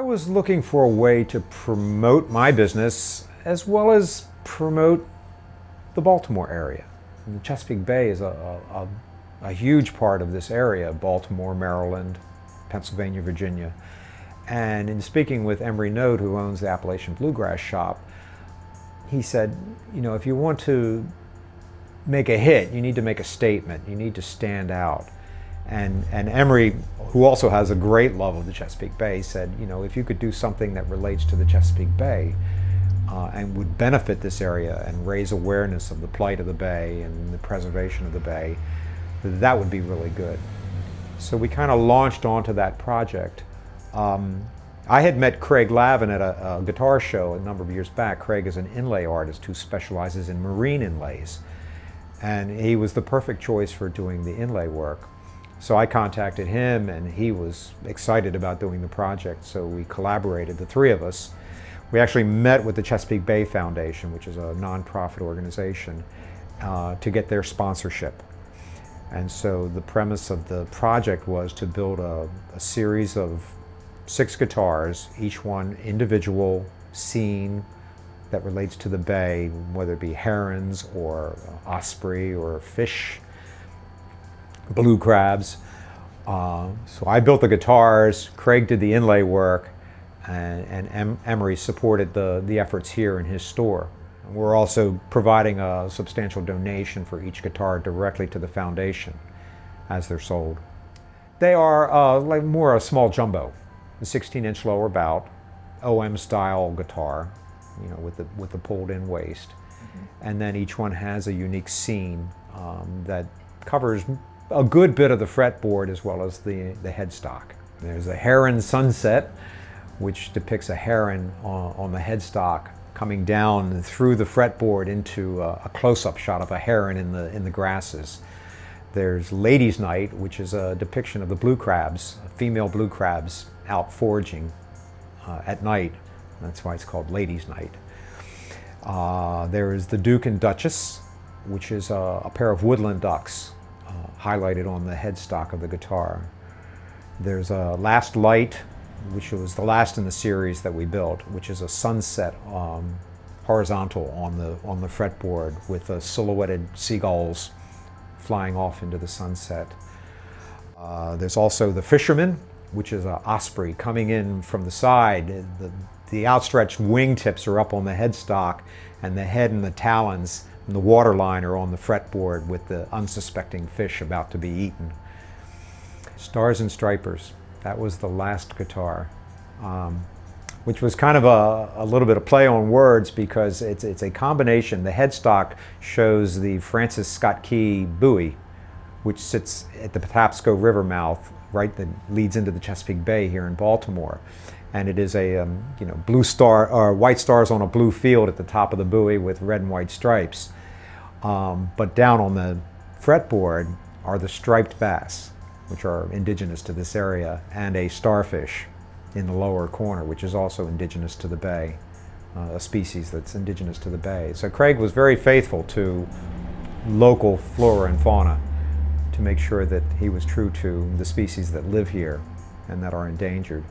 was looking for a way to promote my business as well as promote the Baltimore area. And the Chesapeake Bay is a huge part of this area: Baltimore, Maryland, Pennsylvania, Virginia. And in speaking with Emery Node, who owns the Appalachian Bluegrass Shop, he said, you know, if you want to make a hit, you need to make a statement. You need to stand out. And Emery, who also has a great love of the Chesapeake Bay, said, you know, if you could do something that relates to the Chesapeake Bay and would benefit this area and raise awareness of the plight of the bay and the preservation of the bay, that would be really good. So we kind of launched onto that project. I had met Craig Lavin at a guitar show a number of years back. Craig is an inlay artist who specializes in marine inlays, and he was the perfect choice for doing the inlay work. So I contacted him, and he was excited about doing the project, so we collaborated, the three of us. We actually met with the Chesapeake Bay Foundation, which is a nonprofit organization, to get their sponsorship. And so the premise of the project was to build a series of 6 guitars, each one individual scene that relates to the bay, whether it be herons or osprey or fish, blue crabs. So I built the guitars, Craig did the inlay work, and Emery supported the efforts here in his store. We're also providing a substantial donation for each guitar directly to the foundation as they're sold. They are like more a small jumbo, a 16-inch lower bout, OM style guitar, you know, with the pulled-in waist, and then each one has a unique scene that covers a good bit of the fretboard as well as the headstock. There's a heron sunset, which depicts a heron on the headstock coming down through the fretboard into a close-up shot of a heron in the grasses. There's Ladies' Night, which is a depiction of the blue crabs, female blue crabs out foraging at night. That's why it's called Ladies' Night. There is the Duke and Duchess, which is a pair of woodland ducks highlighted on the headstock of the guitar. There's a Last Light, which was the last in the series that we built, which is a sunset horizontal on the fretboard with silhouetted seagulls flying off into the sunset. There's also the Fisherman, which is an osprey coming in from the side. The outstretched wingtips are up on the headstock, and the head and the talons and the waterline are on the fretboard with the unsuspecting fish about to be eaten. Stars and Stripers, that was the last guitar, which was kind of a little bit of play on words because it's a combination. The headstock shows the Francis Scott Key buoy, which sits at the Patapsco River mouth, right, that leads into the Chesapeake Bay here in Baltimore. And it is a you know, blue star or white stars on a blue field at the top of the buoy with red and white stripes. But down on the fretboard are the striped bass, which are indigenous to this area, and a starfish in the lower corner, which is also indigenous to the bay, a species that's indigenous to the bay. So Craig was very faithful to local flora and fauna to make sure that he was true to the species that live here and that are endangered.